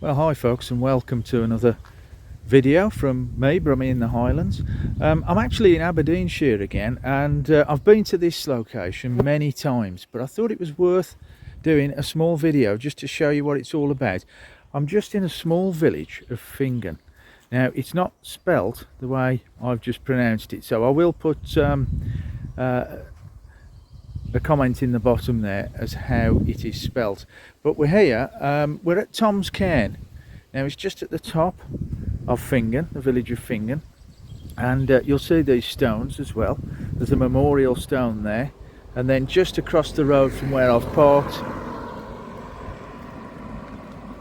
Well, hi folks, and welcome to another video from me, Brummy in the Highlands. I'm actually in Aberdeenshire again, and I've been to this location many times, but I thought it was worth doing a small video just to show you what it's all about. I'm just in a small village of Fingan. Now, it's not spelt the way I've just pronounced it, so I will put a comment in the bottom there as how it is spelt. But we're here, we're at Tom's Cairn. Now it's just at the top of Fingan, the village of Fingan, and you'll see these stones as well. There's a memorial stone there, and then just across the road from where I've parked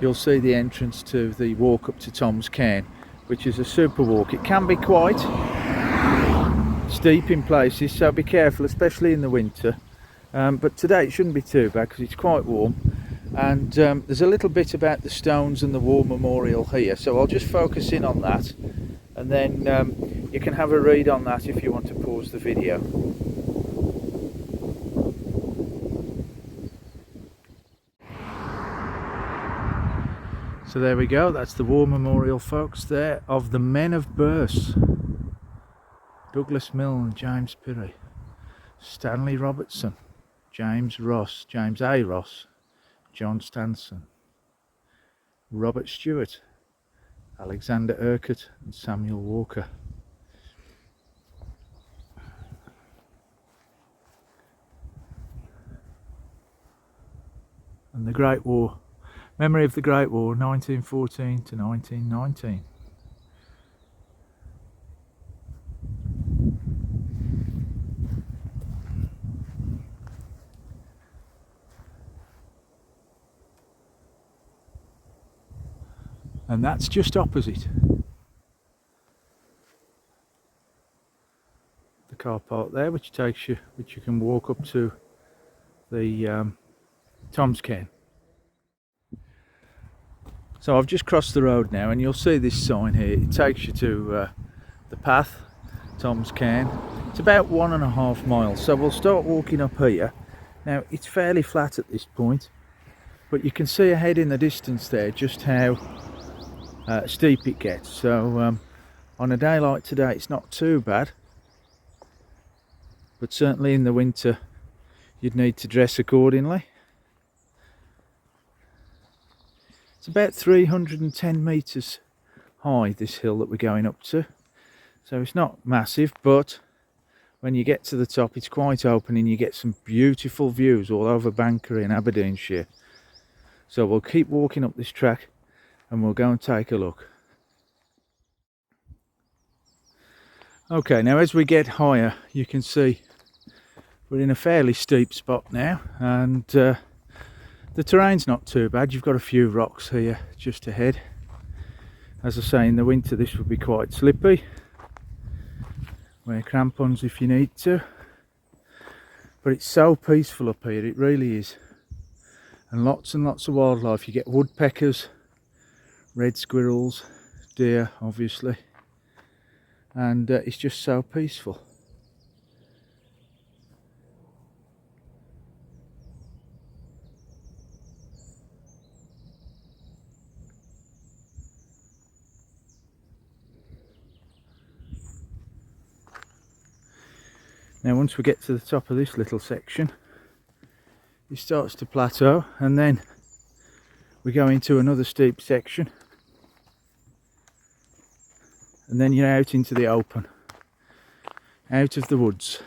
you'll see the entrance to the walk up to Tom's Cairn, which is a super walk. It can be quite steep in places, so be careful, especially in the winter. But today it shouldn't be too bad because it's quite warm, and there's a little bit about the stones and the war memorial here, so I'll just focus in on that, and then you can have a read on that if you want to pause the video. So there we go, that's the war memorial, folks, there of the men of Burse: Douglas Milne, James Pirrie, Stanley Robertson, James Ross, James A. Ross, John Stanson, Robert Stewart, Alexander Urquhart and Samuel Walker. And the Great War, memory of the Great War, 1914 to 1919. And that's just opposite the car park there, which you can walk up to the Tom's Cairn. So I've just crossed the road now, and you'll see this sign here. It takes you to the path, Tom's Cairn. It's about 1.5 miles, so we'll start walking up here. Now it's fairly flat at this point, but you can see ahead in the distance there just how steep it gets. So on a day like today it's not too bad, but certainly in the winter you'd need to dress accordingly. It's about 310 meters high, this hill that we're going up to, so it's not massive, but when you get to the top it's quite open and you get some beautiful views all over Banker in Aberdeenshire. So we'll keep walking up this track and we'll go and take a look. Okay, now as we get higher you can see we're in a fairly steep spot now, and the terrain's not too bad. You've got a few rocks here just ahead. As I say, in the winter this would be quite slippy. Wear crampons if you need to, but it's so peaceful up here, it really is. And lots of wildlife. You get woodpeckers, red squirrels, deer obviously, and it's just so peaceful. Now once we get to the top of this little section it starts to plateau, and then we go into another steep section, and then you're out into the open, out of the woods.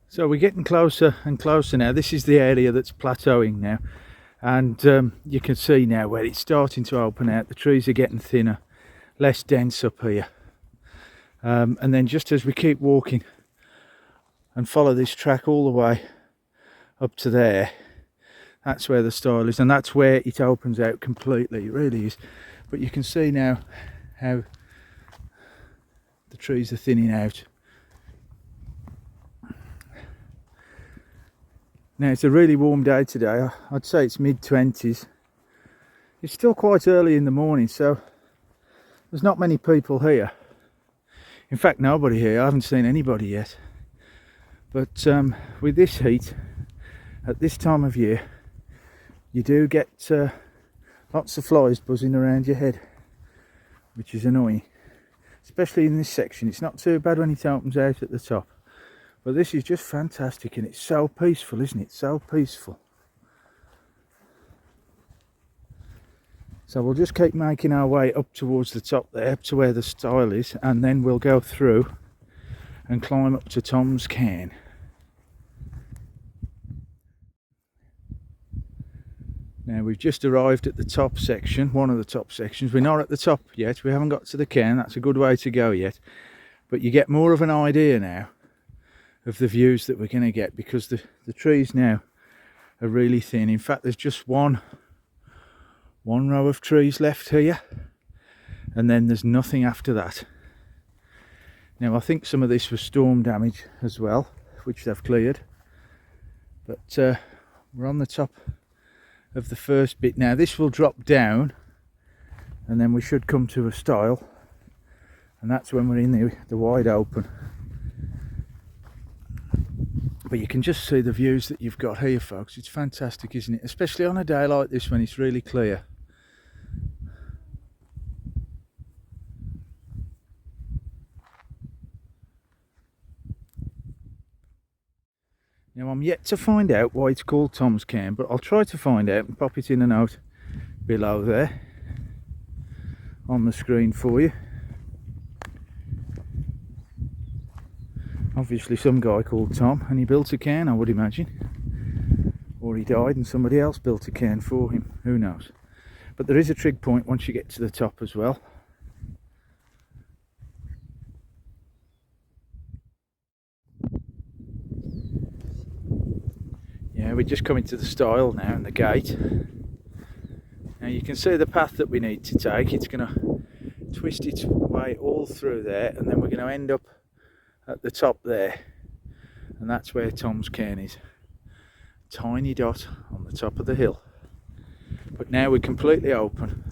So we're getting closer and closer now. This is the area that's plateauing now, and you can see now where it's starting to open out. The trees are getting thinner, less dense up here, and then just as we keep walking and follow this track all the way up to there, that's where the stile is, and that's where it opens out completely. It really is. But you can see now how the trees are thinning out. Now it's a really warm day today. I'd say it's mid-20s. It's still quite early in the morning, so there's not many people here. In fact, nobody here. I haven't seen anybody yet. But with this heat, at this time of year, you do get lots of flies buzzing around your head, which is annoying. Especially in this section. It's not too bad when it opens out at the top. But this is just fantastic, and it's so peaceful, isn't it? So peaceful. So we'll just keep making our way up towards the top there, up to where the stile is, and then we'll go through and climb up to Tom's Cairn. Now we've just arrived at the top section, one of the top sections. We're not at the top yet, we haven't got to the cairn, that's a good way to go yet. But you get more of an idea now of the views that we're going to get, because the trees now are really thin. In fact, there's just one row of trees left here, and then there's nothing after that. Now I think some of this was storm damage as well, which they've cleared. But we're on the top of the first bit now. This will drop down, and then we should come to a stile, and that's when we're in the wide open. But you can just see the views that you've got here, folks. It's fantastic, isn't it? Especially on a day like this when it's really clear. Now I'm yet to find out why it's called Tom's Cairn, but I'll try to find out and pop it in a note below there on the screen for you. Obviously some guy called Tom, and he built a cairn, I would imagine. Or he died and somebody else built a cairn for him, who knows. But there is a trig point once you get to the top as well. Yeah, we're just coming to the stile now and the gate. Now you can see the path that we need to take. It's going to twist its way all through there, and then we're going to end up at the top there, and that's where Tom's Cairn is. Tiny dot on the top of the hill. But now we're completely open,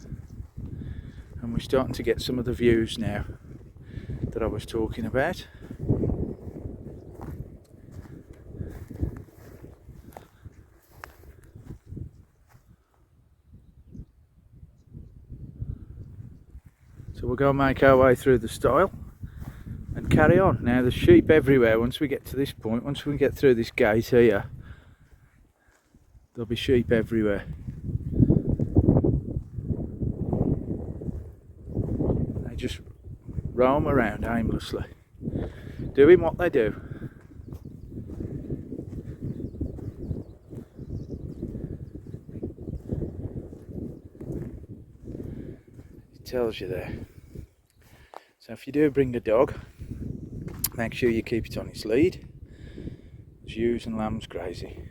and we're starting to get some of the views now that I was talking about. So we'll go and make our way through the stile and carry on. Now there's sheep everywhere once we get to this point. Once we get through this gate here, there'll be sheep everywhere. They just roam around aimlessly, doing what they do. Tells you there. So if you do bring a dog, make sure you keep it on its lead. There's ewes and lambs grazing.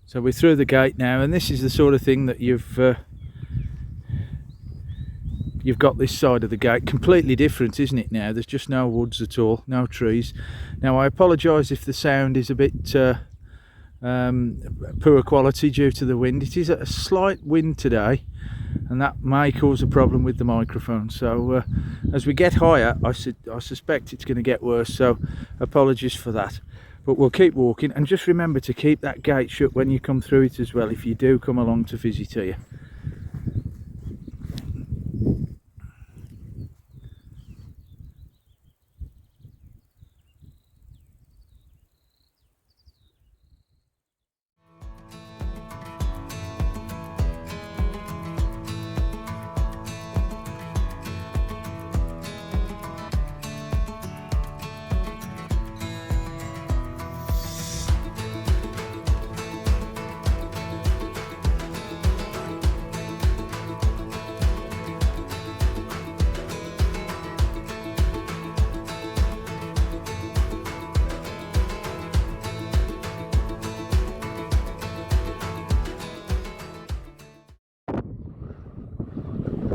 So we're through the gate now, and this is the sort of thing that you've got this side of the gate. Completely different, isn't it now? There's just no woods at all, no trees. Now I apologise if the sound is a bit poor quality due to the wind. It is a slight wind today, and that may cause a problem with the microphone. So as we get higher, I suspect it's going to get worse, so apologies for that. But we'll keep walking, and just remember to keep that gate shut when you come through it as well, if you do come along to visit here.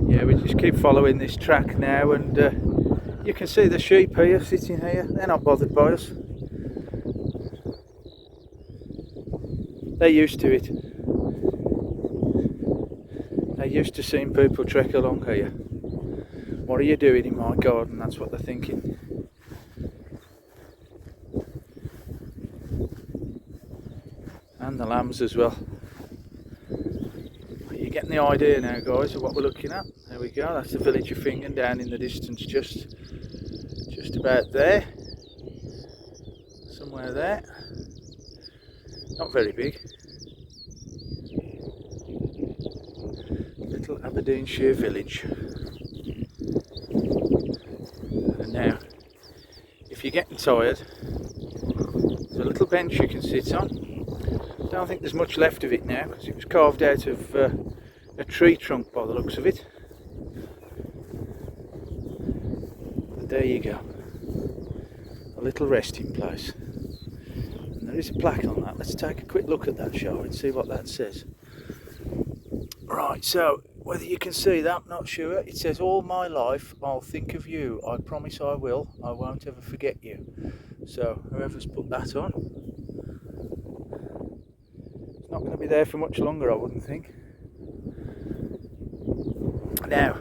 Yeah, we just keep following this track now, and you can see the sheep here, sitting here. They're not bothered by us. They're used to it. They're used to seeing people trek along here. What are you doing in my garden? That's what they're thinking. And the lambs as well. You're getting the idea now, guys, of what we're looking at. There we go. That's the village of Fingen down in the distance, just about there. Somewhere there. Not very big. Little Aberdeenshire village. And now, if you're getting tired, there's a little bench you can sit on. I don't think there's much left of it now because it was carved out of a tree trunk by the looks of it. But there you go. A little resting place. And there is a plaque on that. Let's take a quick look at that, shall we, and see what that says. Right, so whether you can see that, I'm not sure. It says, "All my life I'll think of you. I promise I will. I won't ever forget you." So whoever's put that on, it's not going to be there for much longer, I wouldn't think. Now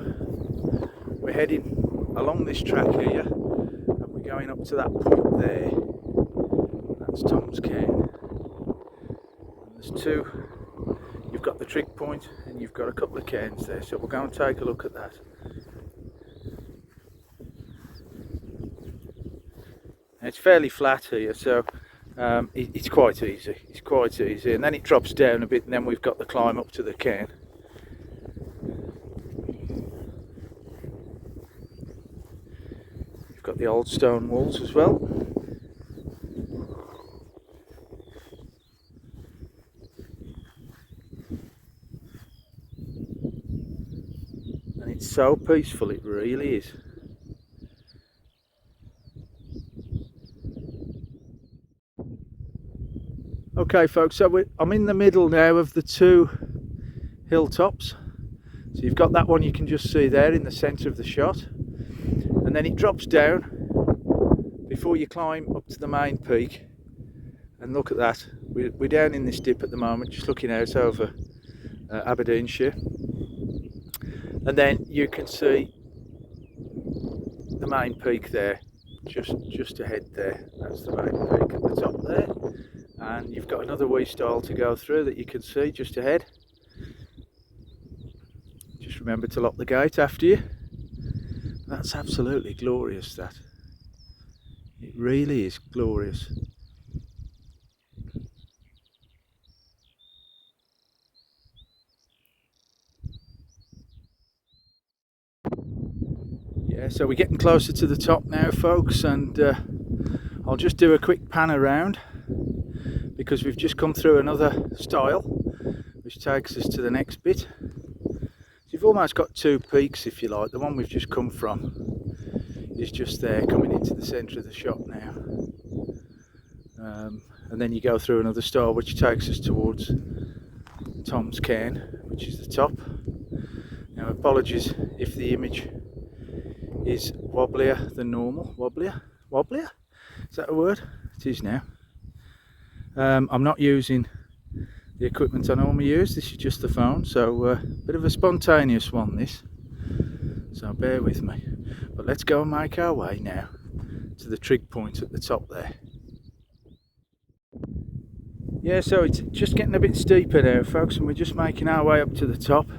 we're heading along this track here, and we're going up to that point there. That's Tom's Cairn. And there's two. You've got the trig point and you've got a couple of cairns there, so we'll go and take a look at that. It's fairly flat here, so it's quite easy. It's quite easy, and then it drops down a bit, and then we've got the climb up to the cairn. You've got the old stone walls as well. And it's so peaceful, it really is. Okay folks, so I'm in the middle now of the two hilltops. So you've got that one you can just see there in the centre of the shot, and then it drops down before you climb up to the main peak. And look at that, we're down in this dip at the moment, just looking out over Aberdeenshire, and then you can see the main peak there, just ahead there. That's the main peak at the top there. And you've got another wee stile to go through that you can see just ahead. Just remember to lock the gate after you. That's absolutely glorious, that. It really is glorious. Yeah, so we're getting closer to the top now, folks, and I'll just do a quick pan around, because we've just come through another stile which takes us to the next bit. So you've almost got two peaks, if you like. The one we've just come from is just there, coming into the centre of the shot now, and then you go through another stile which takes us towards Tom's Cairn, which is the top. Now apologies if the image is wobblier than normal. Wobblier? Is that a word? It is now. I'm not using the equipment I normally use. This is just the phone, so a bit of a spontaneous one this, so bear with me. But let's go and make our way now to the trig point at the top there. Yeah, so it's just getting a bit steeper now, folks, and we're just making our way up to the top.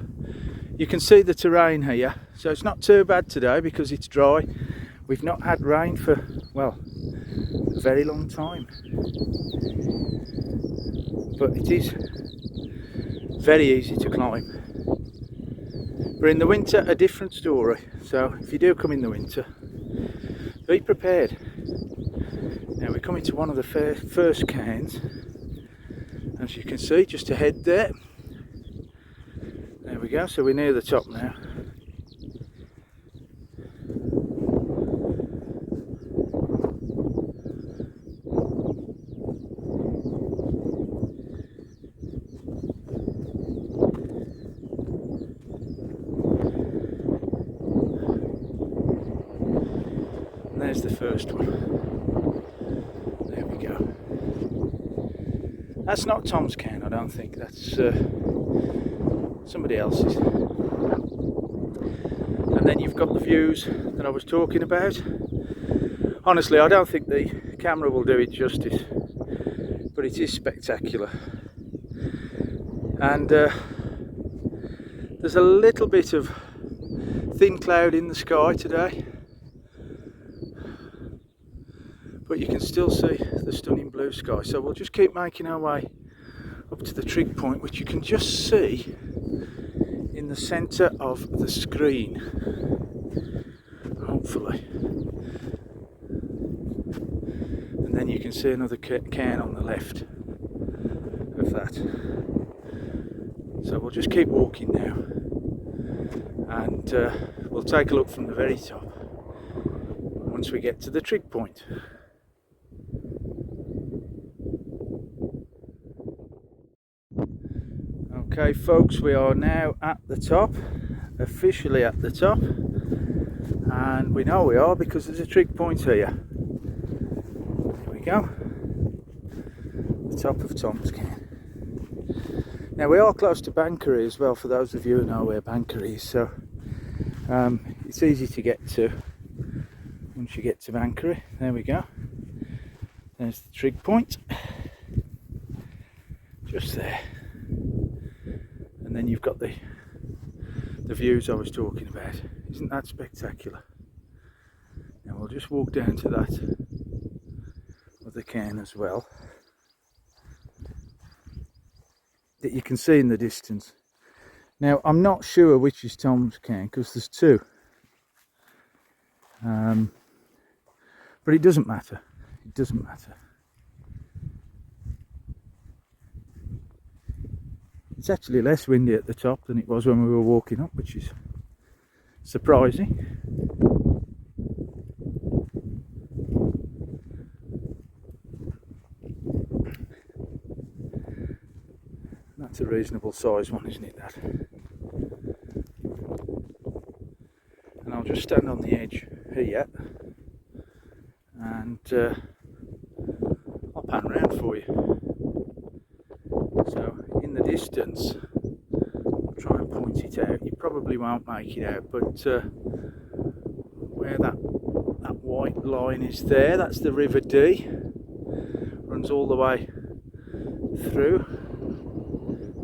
You can see the terrain here, so it's not too bad today because it's dry. We've not had rain for, well, a very long time, but it is very easy to climb. But in the winter, a different story. So if you do come in the winter, be prepared. Now we're coming to one of the first cairns, as you can see just ahead there. There we go, so we're near the top now. There's the first one. There we go. That's not Tom's Cairn, I don't think. That's somebody else's. And then you've got the views that I was talking about. Honestly, I don't think the camera will do it justice, but it is spectacular. And there's a little bit of thin cloud in the sky today, but you can still see the stunning blue sky. So we'll just keep making our way up to the trig point, which you can just see in the centre of the screen, hopefully. And then you can see another cairn on the left of that. So we'll just keep walking now, and we'll take a look from the very top once we get to the trig point. Okay folks, we are now at the top, officially at the top, and we know we are because there's a trig point here. There we go, the top of Tom's Cairn. Now we are close to Bankery as well, for those of you who know where Bankery is, so it's easy to get to once you get to Bankery. There we go, there's the trig point, just there. And then you've got the views I was talking about. Isn't that spectacular? Now we'll just walk down to that other cairn as well, that you can see in the distance. Now I'm not sure which is Tom's Cairn because there's two, but it doesn't matter. It doesn't matter. It's actually less windy at the top than it was when we were walking up, which is surprising. That's a reasonable size one, isn't it, that? And I'll just stand on the edge here and I'll pan round for you. So in the distance, I'll try and point it out. You probably won't make it out, but where that white line is there, that's the River Dee. Runs all the way through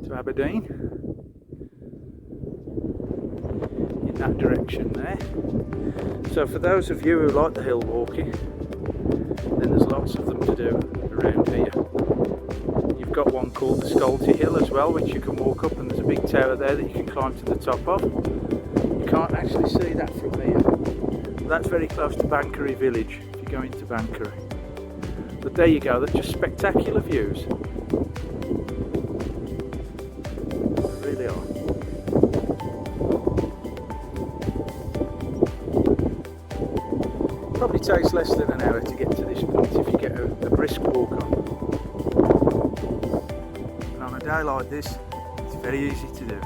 to Aberdeen in that direction there. So for those of you who like the hill walking, then there's lots of them to do around here. You've got one called the Scolty Hill as well, which you can walk up, and there's a big tower there that you can climb to the top of. You can't actually see that from here, but that's very close to Bankery village if you go into Bankery. But there you go, they're just spectacular views. They really are. Probably takes less than an hour to get to this point if you get a brisk walk on. And on a day like this, it's very easy to do.